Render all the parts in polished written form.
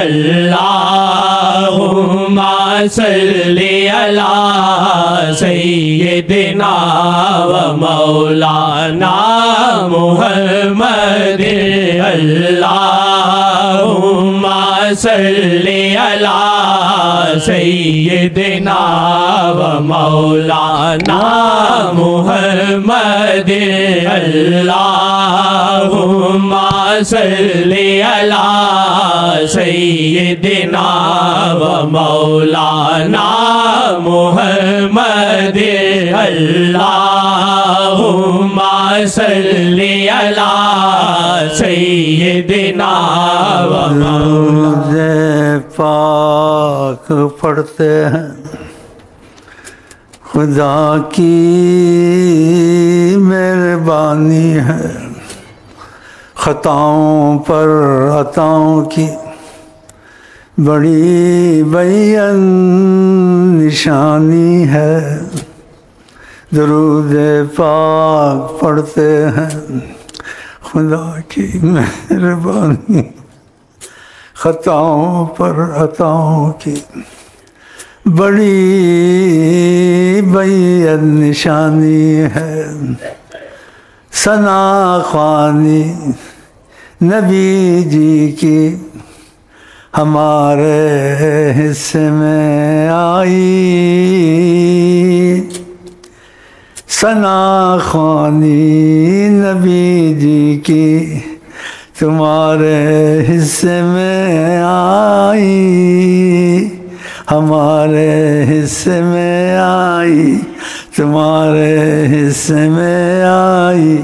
اللہم صلی علی سیدنا و مولانا محمد اللہم صلی علی سیدنا و مولانا محمد اللہم صلی علی سیدنا و مولانا محمد اللہم صلی علی سیدنا و مولانا پاک پڑھتے ہیں خدا کی مہربانی ہے خطاؤں پر عطاؤں کی بڑی بیان نشانی ہے درود پاک پڑھتے ہیں خدا کی مہربانی خطاؤں پر عطاؤں کی بڑی بیان نشانی ہے ثنا خوانی نبی جی کی ہمارے حصے میں آئی ثنا خوانی نبی جی کی تمہارے حصے میں آئی ہمارے حصے میں آئی تمہارے حصے میں آئی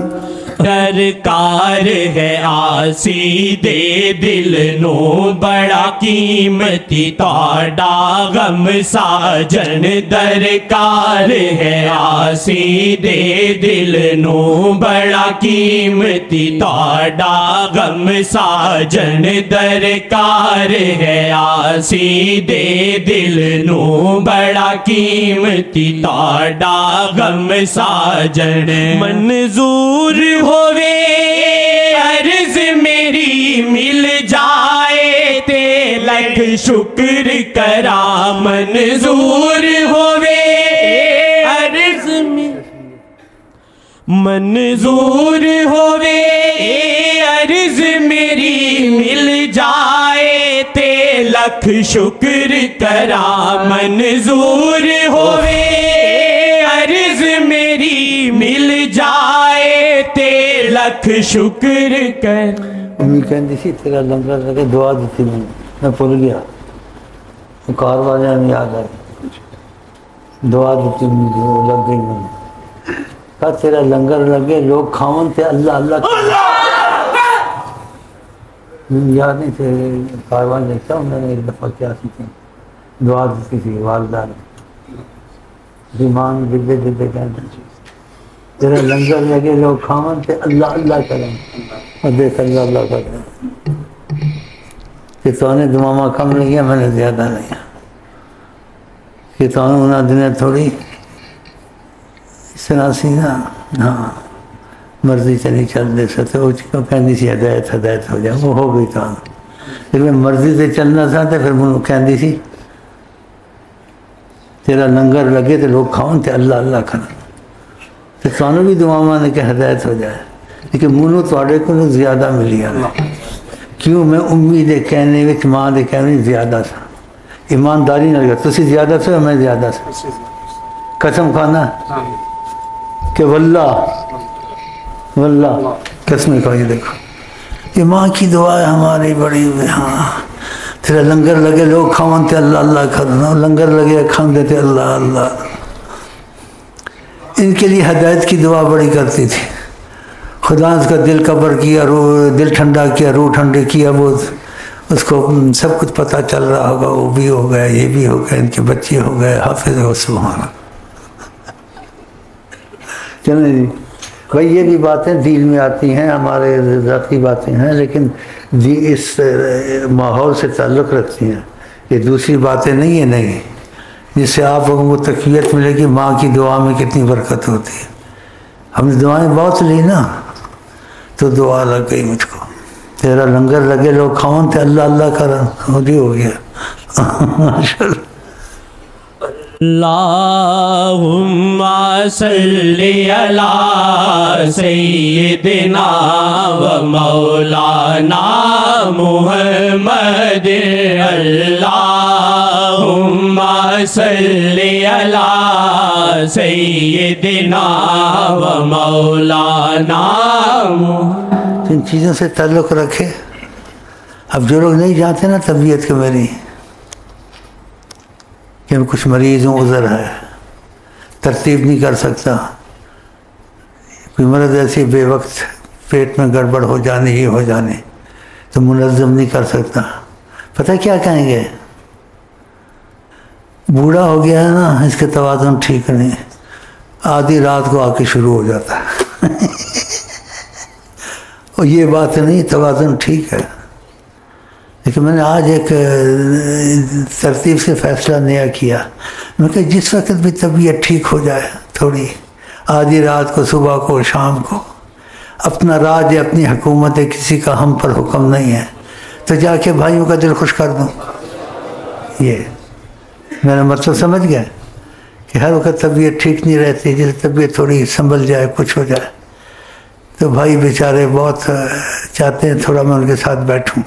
درکار ہے آسی دے دل نو بڑا قیمتی تاڑا غم ساجن درکار ہے آسی دے دل نو بڑا قیمتی تاڑا غم ساجن درکار ہے آسی دے دل نو بڑا قیمتی تاڑا غم ساجن منظور ہووے عرض میری مل جائے تے لکھ شکر کرا منظور ہووے عرض منظور ہووے عرض میری مل جائے تے لکھ شکر کرا منظور ہووے عرض میری مل جائے تے لکھ شکر کر امی کہندی سی تیرا لنگر لگے دعا دیتی میں بھول گیا کار والے میں یاد آئی دعا دیتی مجھے لگ گئی میں کہا تیرا لنگر لگے لوگ کھاون تے اللہ اللہ مجھے یاد نہیں تھے کاروان دیکھتا انہوں نے ایک دفعہ کیا سی تھی دعا دیتی تھی والدہ نے ایمان دبے دبے کہنا تیرا لنگر لگے لوگ کھاون تے اللہ اللہ کریں اور دیکھ اللہ اللہ کریں کہ تو نے دمامہ کم لگیا میں نے زیادہ نہیں کہ تو نے انہا دنیا تھوڑی اس طرح سی نا ہاں مرضی چلی چل دے سکتے وہ کہندی سی ہدایت ہدایت ہو جائے وہ ہو گئی تو لیکن مرضی سے چلنا تھا تو پھر منو کہندی سی تیرا لنگر لگے تو لوگ کھاؤں تے اللہ اللہ کریں تو سانو بھی دعا مانے کہ ہدایت ہو جائے لیکن منو توڑے کو زیادہ ملی ہے کیوں میں امید کہنے وچ ماں دے کہنے زیادہ تھا ایمانداری نہ لگا تسی زیادہ تھے میں زیادہ تھا قسم کھانا کہ واللہ واللہ قسم کھا یہ دیکھو یہ ماں کی دعا ہے ہماری بڑی ہاں تیرا لنگر لگے لوگ کھاؤں تے اللہ اللہ کرنا لنگر لگے کھان دیتے اللہ اللہ ان کے لیے ہدایت کی دعا بڑی کرتی تھی خدا اس کا دل قبر کیا روح دل ٹھنڈا کیا روح ٹھنڈے کیا وہ اس کو سب کچھ پتہ چل رہا ہوگا وہ بھی ہو گیا یہ بھی ہو گیا ان کے بچے ہو گئے حافظ ہو سبحان چلیں جی بھائی یہ بھی باتیں دل میں آتی ہیں ہمارے ذاتی باتیں ہیں لیکن اس ماحول سے تعلق رکھتی ہیں یہ دوسری باتیں نہیں ہیں نہیں جس سے آپ لوگوں کو تقویت ملے گی ماں کی دعا میں کتنی برکت ہوتی ہے ہم نے دعائیں بہت لی نا تو دعا لگ گئی مجھ کو تیرا لنگر لگے لوگ کھاؤں تے اللہ اللہ کرن ہو گیا ماشاءاللہ. اللہم صلی علی سیدنا و مولانا محمد. اللہم صلی علی سیدنا و مولانا. ان چیزوں سے تعلق رکھے. اب جو لوگ نہیں جانتے نا طبیعت کے میری کہ میں کچھ مریض ہوں، عذر ہے، ترتیب نہیں کر سکتا، کوئی مرض ایسی بے وقت پیٹ میں گڑبڑ ہو جانے ہی ہو جانے تو منظم نہیں کر سکتا، پتہ کیا کہیں گے؟ بوڑھا ہو گیا ہے نا، اس کے توازن ٹھیک نہیں، آدھی رات کو آ کے شروع ہو جاتا ہے. اور یہ بات نہیں، توازن ٹھیک ہے. لیکن میں نے آج ایک ترتیب سے فیصلہ نیا کیا، میں کہ جس وقت بھی طبیعت ٹھیک ہو جائے تھوڑی، آدھی رات کو، صبح کو، شام کو، اپنا راج ہے، اپنی حکومت ہے، کسی کا ہم پر حکم نہیں ہے، تو جا کے بھائیوں کا دل خوش کر دوں. یہ میرا مطلب سمجھ گیا کہ ہر وقت طبیعت ٹھیک نہیں رہتی، جیسے طبیعت تھوڑی سنبھل جائے، کچھ ہو جائے تو بھائی بیچارے بہت چاہتے ہیں تھوڑا میں ان کے ساتھ بیٹھوں.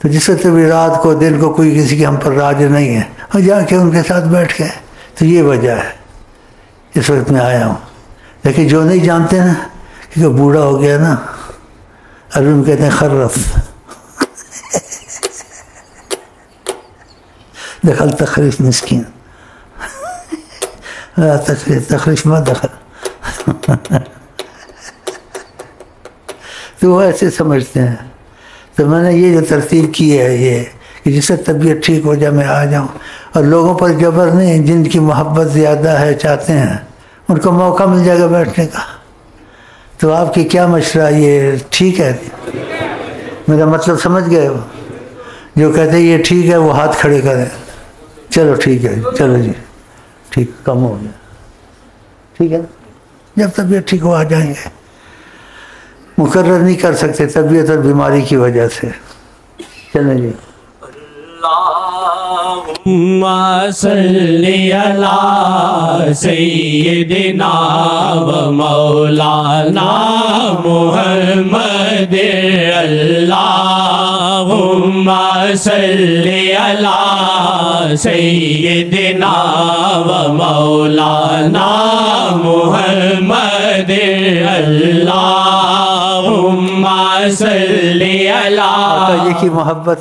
تو جس وقت بھی رات کو، دن کو، کوئی کسی کے ہم پر راج نہیں ہے، اور جا کے ان کے ساتھ بیٹھ کے، تو یہ وجہ ہے اس وقت میں آیا ہوں. لیکن جو نہیں جانتے نا، کیونکہ بوڑھا ہو گیا نا، عربی میں کہتے ہیں خرف، دخل تخریف مسکین، تخریف مت دخل. تو وہ ایسے سمجھتے ہیں. تو میں نے یہ جو ترتیب کی ہے یہ کہ جس سے طبیعت ٹھیک ہو جائے میں آ جاؤں، اور لوگوں پر جبر نہیں، جن کی محبت زیادہ ہے، چاہتے ہیں، ان کو موقع مل جائے گا بیٹھنے کا. تو آپ کی کیا مشورہ؟ یہ ٹھیک ہے؟ میرا مطلب سمجھ گئے ہو؟ جو کہتے ہیں یہ ٹھیک ہے وہ ہاتھ کھڑے کریں. چلو ٹھیک ہے، چلو جی ٹھیک، کم ہو گیا، ٹھیک ہے. جب طبیعت ٹھیک ہو آ جائیں گے. مقرر نہیں کر سکتے طبیعت اور بیماری کی وجہ سے. چلیں جی. اللہم صلی علی سیدنا و مولانا محمد. اللہم صلی علی سیدنا و مولانا محمد. اللہم صلی علی. یہ کی محبت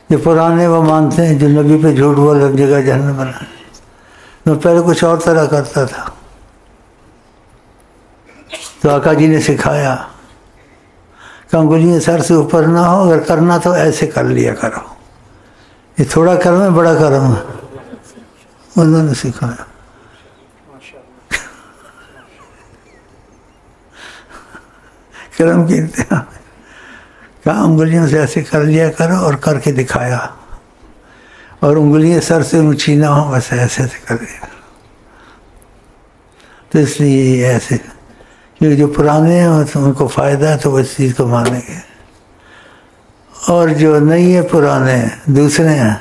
جو پرانے وہ مانتے ہیں، جو نبی پہ جھوٹ بول رہے جگہ جہنم بنا. میں پہلے کچھ اور طرح کرتا تھا، تو آقا جی نے سکھایا کہ انگلیاں سر سے اوپر نہ ہو، اگر کرنا تو ایسے کر لیا کرو. یہ تھوڑا کرم ہے، بڑا کرم ہے، انہوں نے سکھایا. کرم کی انتہا کہا انگلیوں سے ایسے کر لیا کرو، اور کر کے دکھایا. اور انگلیاں سر سے اونچی نہ ہوں، ویسے ایسے سے کر دیا. تو اس لیے ایسے، کیونکہ جو پرانے ہیں ان کو فائدہ ہے تو وہ اس چیز کو مانیں گے، اور جو نہیں ہے پرانے دوسرے ہیں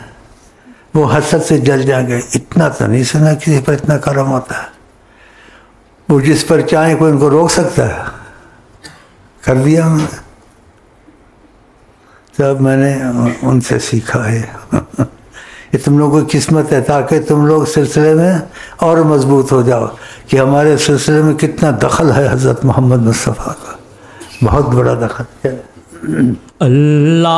وہ حسد سے جل جائیں گے. اتنا تو نہیں سنا کسی پر اتنا کرم ہوتا ہے. وہ جس پر چاہیں کوئی ان کو روک سکتا ہے، کر دیا انہوں نے. تب میں نے ان سے سیکھا ہے. یہ تم لوگوں کی قسمت ہے، تاکہ تم لوگ سلسلے میں اور مضبوط ہو جاؤ کہ ہمارے سلسلے میں کتنا دخل ہے حضرت محمد مصطفیٰ کا، بہت بڑا دخل ہے. اللہم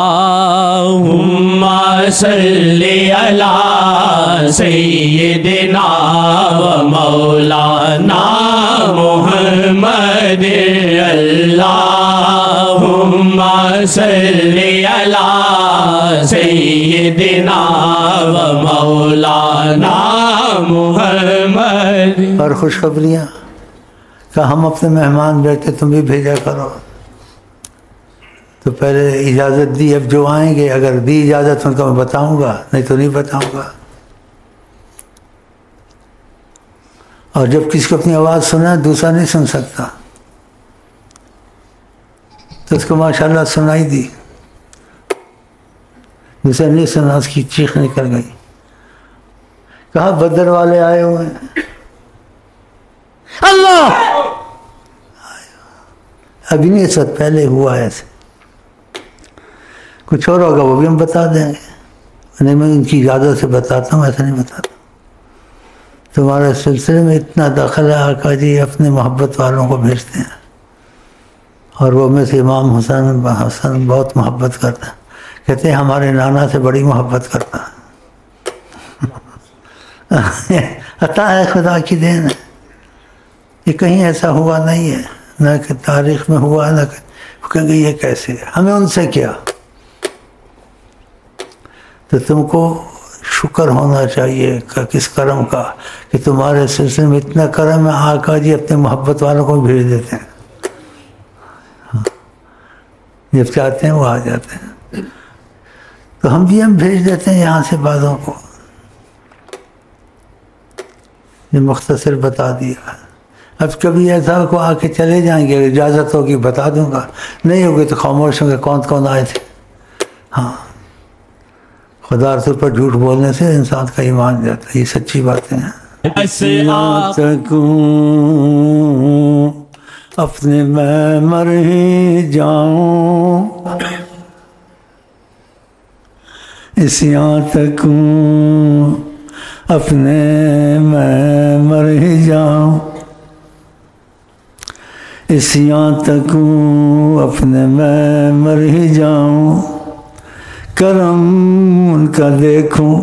صلی علی سیدنا و مولانا محمد. اللہم صلی علی سیدنا و مولانا محمد. اور خوشخبریاں کہ ہم اپنے مہمان بیٹھے، تم بھی بھیجا کرو. تو پہلے اجازت دی، اب جو آئیں گے اگر دی اجازت ان کو میں بتاؤں گا، نہیں تو نہیں بتاؤں گا. اور جب کسی کو اپنی آواز سنا دوسرا نہیں سن سکتا. تو اس کو ماشاءاللہ سنائی دی، جسے نہیں سنا اس کی چیخ نکل گئی. کہا بدر والے آئے ہوئے ہیں. اللہ ابھی نہیں، اس وقت پہلے ہوا ایسے. کچھ اور ہوگا وہ بھی ہم بتا دیں گے، نہیں میں ان کی اجازت سے بتاتا ہوں، ایسا نہیں بتاتا. تمہارے سلسلے میں اتنا دخل ہے، آقا جی اپنے محبت والوں کو بھیجتے ہیں، اور وہ میں سے امام حسن بہت محبت کرتا ہے. کہتے ہیں ہمارے نانا سے بڑی محبت کرتا ہے. عطا ہے، خدا کی دین ہے. یہ کہیں ایسا ہوا نہیں ہے، نہ کہ تاریخ میں ہوا، نہ کہ یہ کیسے ہے. ہمیں ان سے کیا؟ تو تم کو شکر ہونا چاہیے کس کرم کا کہ تمہارے سلسلے میں اتنا کرم ہے، آقا جی اپنے محبت والوں کو بھیج دیتے ہیں. جب چاہتے ہیں وہ آ جاتے ہیں. تو ہم بھیج دیتے ہیں یہاں سے بعضوں کو. یہ مختصر بتا دیا. اب کبھی ایسا کو آ کے چلے جائیں گے، اجازت ہوگی بتا دوں گا، نہیں ہوگی تو خاموش ہوں گے کون کون آئے تھے. ہاں خدا رسول پر جھوٹ بولنے سے انسان کا ایمان جاتا ہے، یہ سچی باتیں ہیں. اپنے میں مر ہی جاؤں، اسیاں تک اپنے میں مر ہی جاؤں، اسیاں تک اپنے میں مر ہی جاؤں. کرم ان کا دیکھوں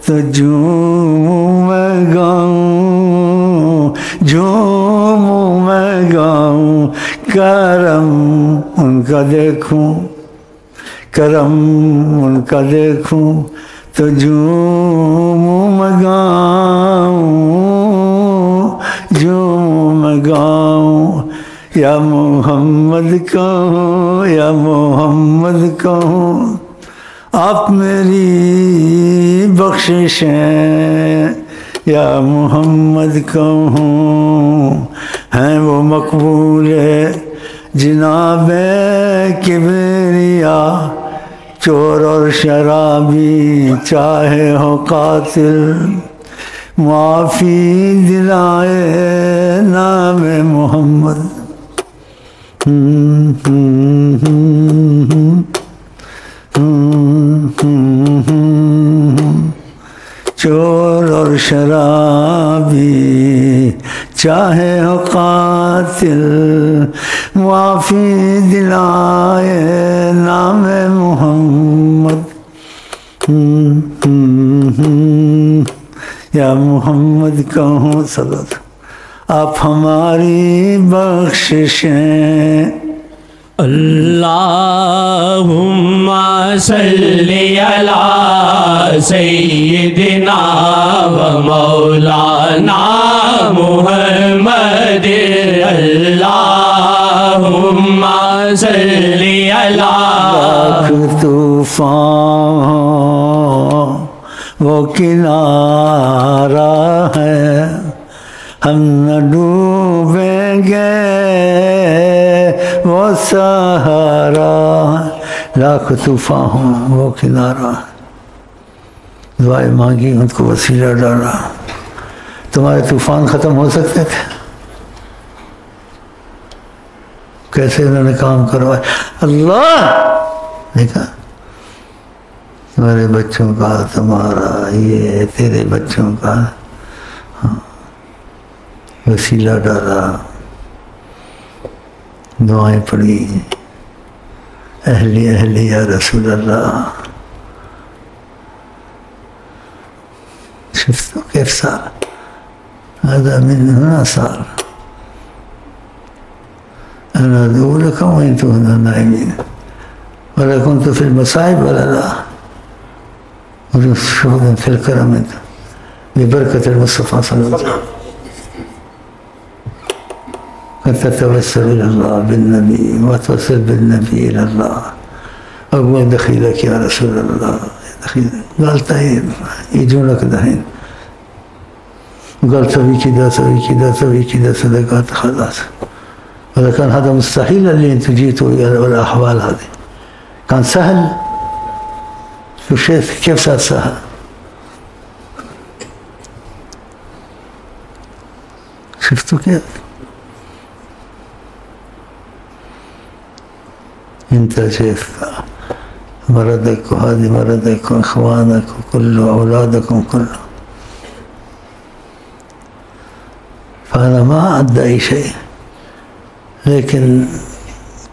تو جوں میں گاؤں، جوں میں گاؤں. کرم ان کا دیکھوں، کرم ان کا دیکھوں تو جوں میں گاؤں، جوں میں گاؤں. یا محمد کہوں، یا محمد کہوں، آپ میری بخشش ہیں. یا محمد کہوں، ہیں وہ مقبول ہے جناب کبریا. چور اور شرابی چاہے ہو قاتل، معافی دلائے نام محمد. چور اور شرابی چاہے ہو قاتل، معافی دلائے نام محمد. یا محمد کہوں صدق، آپ ہماری بخششیں. اللہم صلی علی سیدنا و مولانا محمد. اللہم صلی علی. لاکھ طوفان وہ کنارہ ہے، ہم نہ ڈوبیں گے وہ سہارا. لاکھ طوفان ہوں وہ کنارہ. دعائیں مانگی، ان کو وسیلہ ڈالا. تمہارے طوفان ختم ہو سکتے تھے؟ کیسے انہوں نے کام کروایا. اللہ دیکھا تمہارے بچوں کا، تمہارا یہ تیرے بچوں کا وسیلہ ڈالا، دعائیں پڑھی. اہلی اہلی یا رسول اللہ. شفتوں کیف سار هذا من هنا صار. أنا أدعو لك وأنت هنا نائمين، ولا كنت في المصائب ولا لا. شهودا في الكرم أنت ببركة المصطفى صلى الله عليه وسلم. تتوسل إلى الله بالنبي وتوسل بالنبي إلى الله. أقول دخيلك يا رسول الله، دخيلك. قال طيب يجونك دحين. قال سوي كده سوي كده سوي كده، صدقات خلاص. ولكن هذا مستحيل اللي انتم جيتوا الأحوال هذه. كان سهل شو شيء كيف صار سهل؟ شفتوا كيف؟ انت شايف مرضك وهذه مرضك واخوانك وكل اولادكم كله. فانا ما ادعي شيء، لكن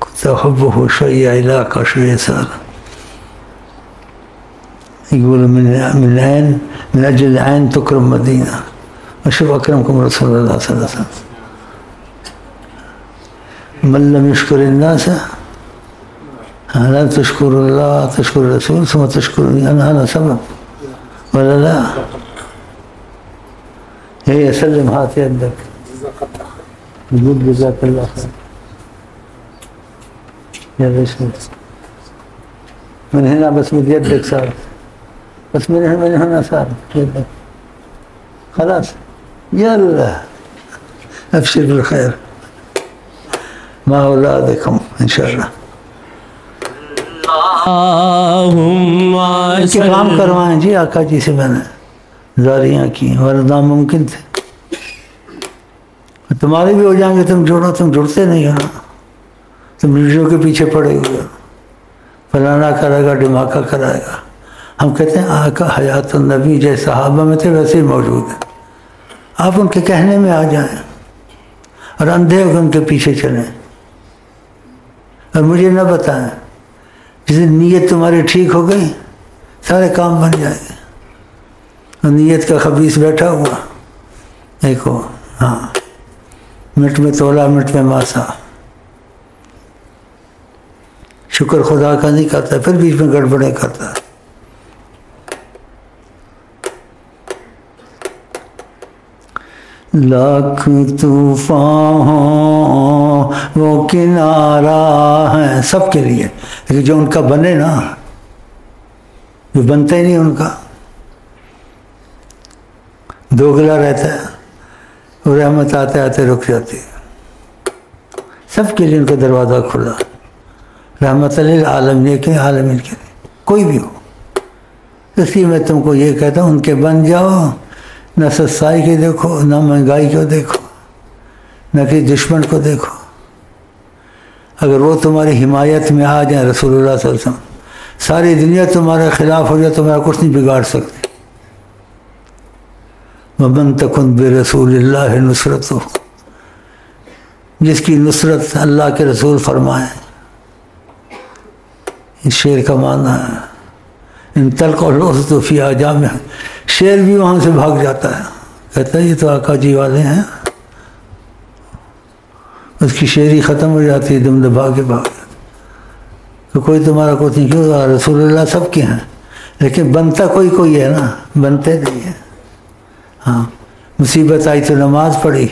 كنت احبه شويه علاقه شويه صار. يقول من عين، من اجل العين تكرم مدينه. وشوف اكرمكم رسول الله صلى الله عليه وسلم. من لم يشكر الناس لا تشكر الله، تشكر الرسول ثم تشكرني أنا سبب ولا لا؟ هي سلم هات يدك يقول جزاك الله خير. يا رسول من هنا بس من يدك صار، بس من هنا صار يدك خلاص. يلا أبشر بالخير مع أولادكم إن شاء الله. اللهم کام کروائیں جی آقا جی سے میں نے زاریاں کی ورنہ ممکن تھے. تمہارے بھی ہو جائیں گے، تم جوڑو، تم جڑتے نہیں ہو، تم ویڈیو کے پیچھے پڑے ہوئے، فلانا کرے گا ڈھماکہ کرائے گا. ہم کہتے ہیں آقا حیات النبی جیسے صحابہ میں تھے ویسے ہی موجود ہیں. آپ ان کے کہنے میں آ جائیں اور اندھے ہو کے ان کے پیچھے چلیں اور مجھے نہ بتائیں. جس نیت تمہاری ٹھیک ہو گئی سارے کام بن جائیں گے. اور نیت کا خبیث بیٹھا ہوا دیکھو، ہاں منٹ میں تولا منٹ میں ماسا. شکر خدا کا نہیں کرتا، پھر بیچ میں گڑبڑیں کرتا. لاکھ طوفان ہوں وہ کنارہ ہے سب کے لیے، لیکن جو ان کا بنے نا، جو بنتا ہی نہیں ان کا دوگلا رہتا ہے، اور رحمت آتے آتے رک جاتی ہے. سب کے لیے ان کا دروازہ کھلا، رحمت للعالمین کے عالمین کے لیے کوئی بھی ہو. اس لیے میں تم کو یہ کہتا ہوں ان کے بن جاؤ. نہ سستائی کے دیکھو، نہ مہنگائی کو دیکھو، نہ کہ دشمن کو دیکھو. اگر وہ تمہاری حمایت میں آ جائیں رسول اللہ صلی اللہ علیہ وسلم، ساری دنیا تمہارے خلاف ہو جائے تمہارا کچھ نہیں بگاڑ سکتی. وَمَن تَكُن بِرَسُولِ اللَّهِ نُصْرَتُهُ، جس کی نصرت اللہ کے رسول فرمائیں. اس شعر کا معنی ہے ان تلقوا الاسد فی اجامہ، شیر بھی وہاں سے بھاگ جاتا ہے، کہتا ہے یہ تو آقا جی والے ہیں. اس کی شعری ختم ہو جاتی ہے، دم دبا کے بھاگ جاتا. تو کوئی تمہارا کچھ نہیں، کیوں رسول اللہ سب کے ہیں، لیکن بنتا کوئی ہے نا، بنتے نہیں ہیں. ہاں مصیبت آئی تو نماز پڑھی،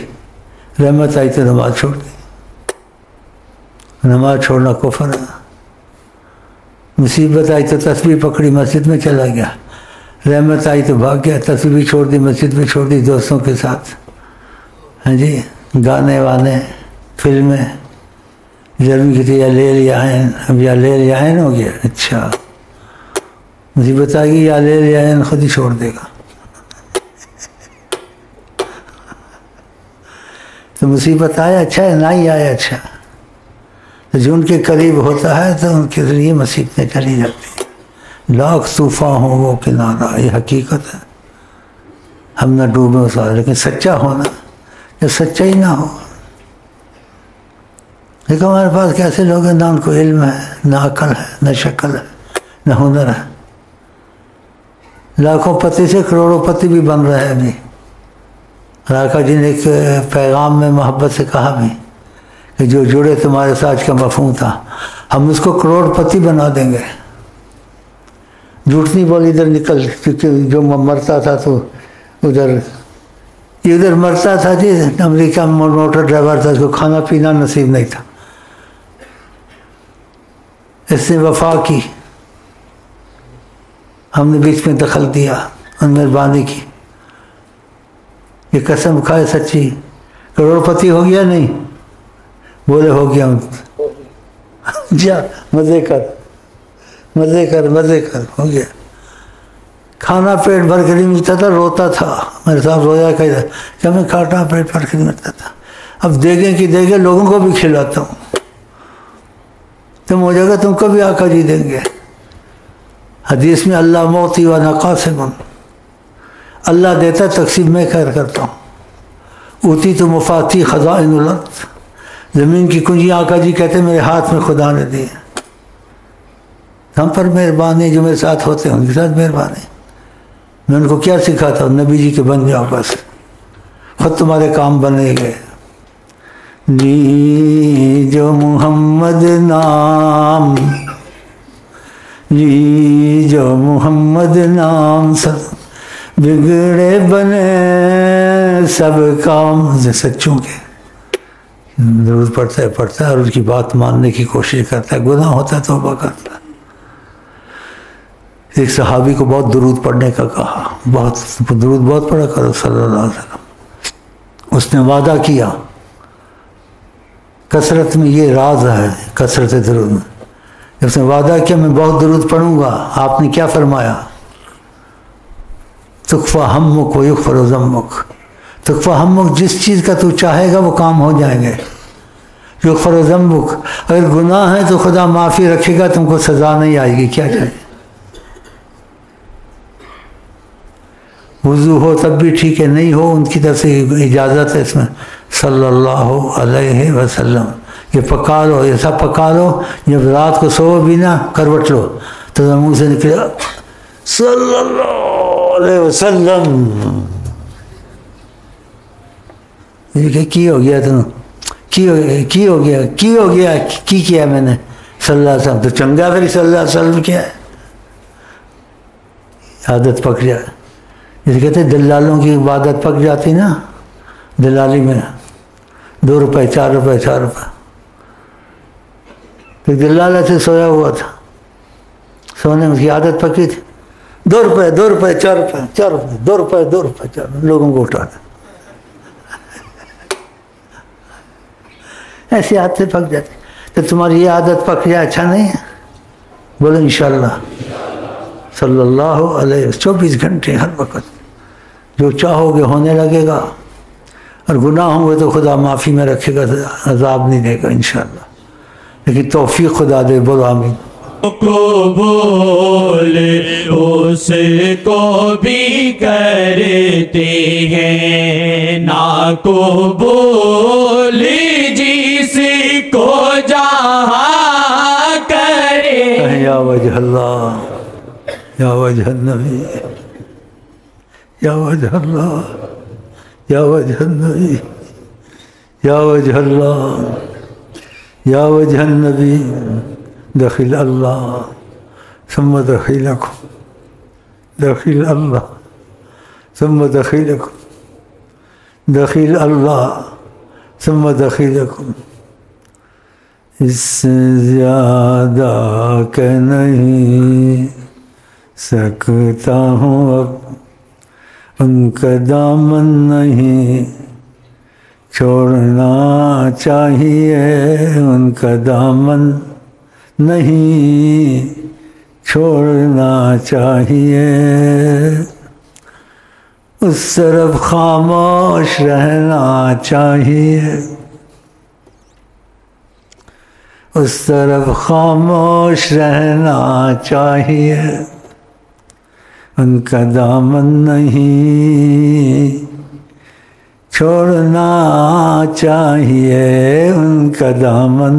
رحمت آئی تو نماز چھوڑ دی. نماز چھوڑنا کفر ہے. مصیبت آئی تو تسبیح پکڑی مسجد میں چلا گیا، رحمت آئی تو بھاگ گیا، تسبیح چھوڑ دی مسجد میں چھوڑ دی دوستوں کے ساتھ. ہاں جی گانے وانے فلمیں جرمی کی تھی، یا لے لیا عین، اب یا لے لیا عین ہو گیا. اچھا مصیبت آ گئی، یا لے لیا عین خود ہی چھوڑ دے گا. تو مصیبت آیا اچھا ہے، نہ ہی آیا اچھا. جو ان کے قریب ہوتا ہے تو ان کے ذریعے مصیبتیں چلی جاتی ہیں. لاکھ طوفان ہو وہ کنارہ، یہ حقیقت ہے. ہم نہ ڈوبے اس بات، لیکن سچا ہونا، یا سچا ہی نہ ہو. لیکن ہمارے پاس کیسے لوگ ہیں، نہ ان کو علم ہے، نہ عقل ہے، نہ شکل ہے، نہ ہنر ہے. لاکھوں پتی سے کروڑوں پتی بھی بن رہے ہیں ابھی. آقا جی نے ایک پیغام میں محبت سے کہا بھی کہ جو جڑے تمہارے ساتھ کا مفہوم تھا، ہم اس کو کروڑ پتی بنا دیں گے. جھوٹ نہیں بول ادھر نکل، کیونکہ جو مرتا تھا تو ادھر مرتا تھا جی. امریکہ میں موٹر ڈرائیور تھا، اس کو کھانا پینا نصیب نہیں تھا. اس نے وفا کی، ہم نے بیچ میں دخل دیا، مہربانی کی. یہ قسم کھائے سچی، کروڑ پتی ہو گیا نہیں، بولے ہو گیا جا مزے کر مزے کر مزے کر، ہو گیا۔ کھانا پیٹ بھر کے نہیں ملتا تھا، روتا تھا میرے ساتھ، رویا کہ میں کھانا پیٹ بھر کے نہیں ملتا تھا، اب دیکھیں کہ دیکھیں لوگوں کو بھی کھلاتا ہوں، تم ہو جائے گا تم کو بھی آقا جی دیں گے۔ حدیث میں اللہ موتی و ناقاسم، اللہ دیتا تقسیم میں خیر کرتا ہوں۔ اوتی تو مفاتی خزائن الارض، زمین کی کنجی آقا جی کہتے ہیں میرے ہاتھ میں خدا نے دی ہے۔ ہم پر مہربانی، جو میرے ساتھ ہوتے ہیں ان کے ساتھ مہربانی۔ میں ان کو کیا سکھاتا ہوں؟ نبی جی کے بن جاؤ بس، خود تمہارے کام بنے گئے۔ لی جو محمد نام، لی جو محمد نام، سب بگڑے بنے سب کام۔ سچوں کے درود پڑھتا ہے اور اس کی بات ماننے کی کوشش کرتا ہے، گناہ ہوتا ہے توبہ کرتا ہے۔ ایک صحابی کو بہت درود پڑھنے کا کہا، درود بہت پڑھا کرو صلی اللہ علیہ وسلم۔ اس نے وعدہ کیا، کثرت میں یہ راز ہے، کثرت درود میں۔ جب اس نے وعدہ کیا میں بہت درود پڑھوں گا، آپ نے کیا فرمایا؟ تکفیٰ ہمک و یغفر ذنبک، تکفیٰ ہمک، جس چیز کا تو چاہے گا وہ کام ہو جائیں گے۔ یغفر ذنبک، اگر گناہ ہے تو خدا معافی رکھے گا، تم کو سزا نہیں آئے گی۔ کیا چاہیے؟ وضو ہو تب بھی ٹھیک ہے، نہیں ہو ان کی طرف سے اجازت ہے اس میں، صلی اللہ علیہ وسلم۔ یہ پکا لو، ایسا پکا لو جب رات کو سو بھی نہ کروٹ لو تو منہ سے نکلے صلی اللہ علیہ وسلم۔ یہ کی ہو گیا تم، کی ہو گیا کی کیا میں نے صلی اللہ علیہ وسلم؟ تو چنگا پھر صلی اللہ علیہ وسلم کیا ہے؟ عادت پک جائے، جسے کہتے ہیں دلالوں کی عبادت پک جاتی نا، دلالی میں 2 روپے 4 روپے 4 روپے۔ ایک دلال ایسے سویا ہوا تھا، سونے میں اس کی عادت پکی تھی، 2 روپے 2 روپے 4 روپے 4 روپے 2 روپے 2 روپے 4 روپے، لوگوں کو اٹھانا، ایسی عادتیں پک جاتی۔ تو تمہاری یہ عادت پک جائے اچھا نہیں ہے؟ بولو انشاءاللہ صلی اللہ علیہ وسلم۔ 24 گھنٹے ہر وقت جو چاہو گے ہونے لگے گا، اور گناہ ہوں گے تو خدا معافی میں رکھے گا، عذاب نہیں دے گا انشاءاللہ، لیکن توفیق خدا دے۔ بولو آمین۔ قبول اس کو بھی کرتے ہیں، ناقبول جس کو جہاں کرے۔ یا وجہ اللہ، یا وجہ النبی، یا وجہ اللہ، یا وجہ النبی، یا وجہ اللہ، یا وجہ النبی، دخل اللہ ثم دخلکم، دخل اللہ ثم دخلکم، دخل اللہ ثم دخلکم۔ اس سے زیادہ کہ نہیں سکتا ہوں اب، ان کا دامن نہیں چھوڑنا چاہیے، ان کا دامن نہیں چھوڑنا چاہیے، اس طرف خاموش رہنا چاہیے، اس طرف خاموش رہنا چاہیے، ان کا دامن نہیں چھوڑنا چاہیے، ان کا دامن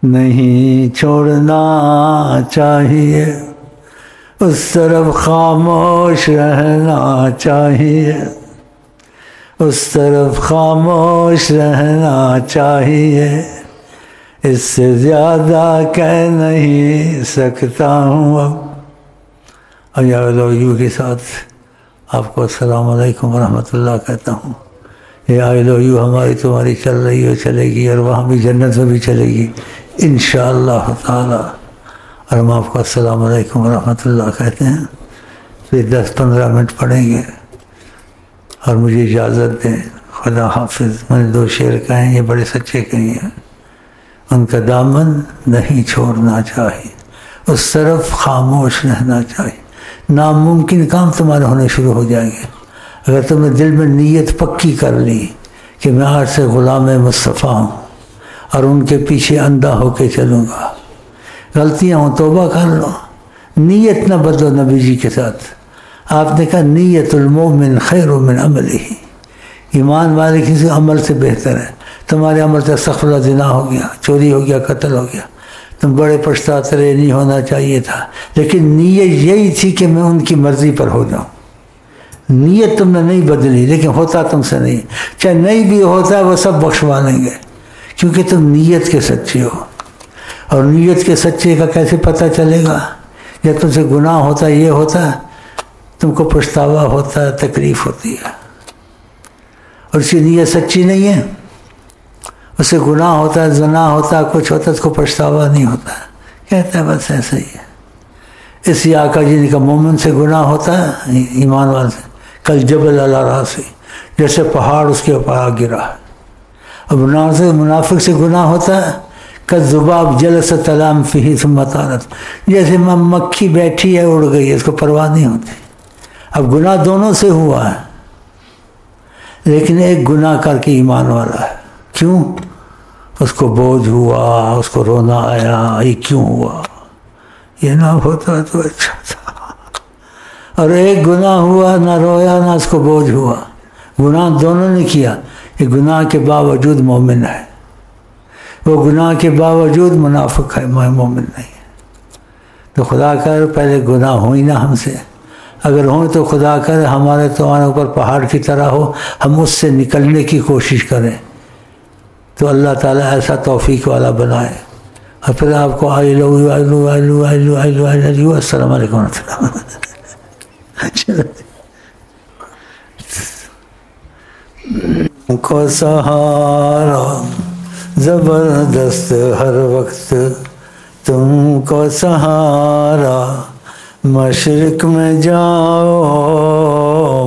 نہیں چھوڑنا چاہیے، اس طرف خاموش رہنا چاہیے، اس طرف خاموش رہنا چاہیے، اس سے زیادہ کہہ نہیں سکتا ہوں اب۔ آئی کے ساتھ آپ کو السلام علیکم ورحمۃ اللہ کہتا ہوں۔ یہ آئی ہماری تمہاری چل رہی ہے، چلے گی، اور وہاں بھی جنت میں بھی چلے گی انشاءاللہ تعالی۔ اور ہم آپ کو السلام علیکم ورحمۃ اللہ کہتے ہیں، پھر 10-15 منٹ پڑھیں گے، اور مجھے اجازت دیں۔ خدا حافظ، میں نے 2 شعر کہے، یہ بڑے سچے کہے ہیں۔ ان کا دامن نہیں چھوڑنا چاہیے، اس طرف خاموش رہنا چاہیے۔ ناممکن کام تمہارے ہونے شروع ہو جائیں گے اگر تم نے دل میں نیت پکی کر لی کہ میں آج سے غلام مصطفیٰ ہوں اور ان کے پیچھے اندھا ہو کے چلوں گا۔ غلطیاں ہوں توبہ کر لو، نیت نہ بدلو۔ نبی جی کے ساتھ آپ نے کہا نیت المومن خیر من عملہ، ایمان والے کسی عمل سے بہتر ہے۔ تمہارے عمل سے استغفر اللہ زنا ہو گیا، چوری ہو گیا، قتل ہو گیا، تم بڑے پچھتاتے رہے، نہیں ہونا چاہیے تھا، لیکن نیت یہی تھی کہ میں ان کی مرضی پر ہو جاؤں۔ نیت تم نے نہیں بدلی، لیکن ہوتا تم سے نہیں، چاہے نہیں بھی ہوتا وہ سب بخشوا لیں گے، کیونکہ تم نیت کے سچے ہو۔ اور نیت کے سچے کا کیسے پتہ چلے گا؟ جب تم سے گناہ ہوتا، یہ ہوتا، تم کو پچھتاوا ہوتا، تکلیف ہوتی ہے، اور اس کی نیت سچی نہیں ہے، اس سے گناہ ہوتا ہے، زنا ہوتا ہے، کچھ ہوتا ہے، اس کو پچھتاوا نہیں ہوتا، کہتا ہے بس ایسا ہی ہے۔ اسی آقا جی نے کہا مومن سے گناہ ہوتا ہے، ایمان والے سے کل جبل علی راسی، جیسے پہاڑ اس کے اوپر آ گرا ہے۔ اور منافق سے گناہ ہوتا ہے کل ذباب جلس تلام فیہ ثم طارت، جیسے مکھی بیٹھی ہے اڑ گئی ہے، اس کو پرواہ نہیں ہوتی۔ اب گناہ دونوں سے ہوا ہے، لیکن ایک گناہ کر کے ایمان والا ہے۔ کیوں؟ اس کو بوجھ ہوا، اس کو رونا آیا، یہ کیوں ہوا، یہ نہ ہوتا تو اچھا تھا۔ اور ایک گناہ ہوا، نہ رویا نہ اس کو بوجھ ہوا، گناہ دونوں نے کیا، یہ گناہ کے باوجود مومن ہے، وہ گناہ کے باوجود منافق ہے، مومن نہیں ہے۔ تو خدا کر پہلے گناہ ہو ہی نہ ہم سے، اگر ہوں تو خدا کر ہمارے تمہارے اوپر پہاڑ کی طرح ہو، ہم اس سے نکلنے کی کوشش کریں، تو اللہ تعالیٰ ایسا توفیق والا بنائے۔ اور پھر آپ کو السلام علیکم ورحمۃ اللہ۔ کو سہارا زبردست ہر وقت، تم کو سہارا مشرق میں جاؤ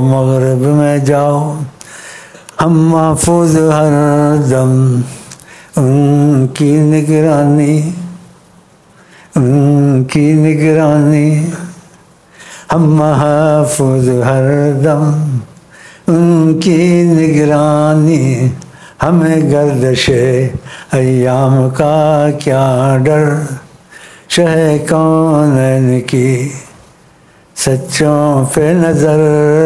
مغرب میں جاؤ، ہم محفوظ ہر دم ان کی نگرانی، ان کی نگرانی، ہم محفوظ ہر دم ان کی نگرانی، ہمیں گردش ایام کا کیا ڈر، شہ کونین کی سچوں پہ نظر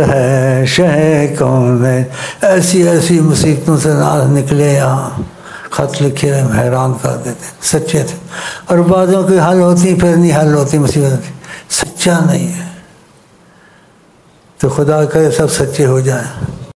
ہے، شہ کونین۔ ایسی ایسی مصیبتوں سے ناز نکلے، یہاں خط لکھے حیران کر دیتے، سچے تھے۔ اور بعضوں کی حل ہوتی پھر نہیں حل ہوتی مصیبت، سچا نہیں ہے۔ تو خدا کرے سب سچے ہو جائیں۔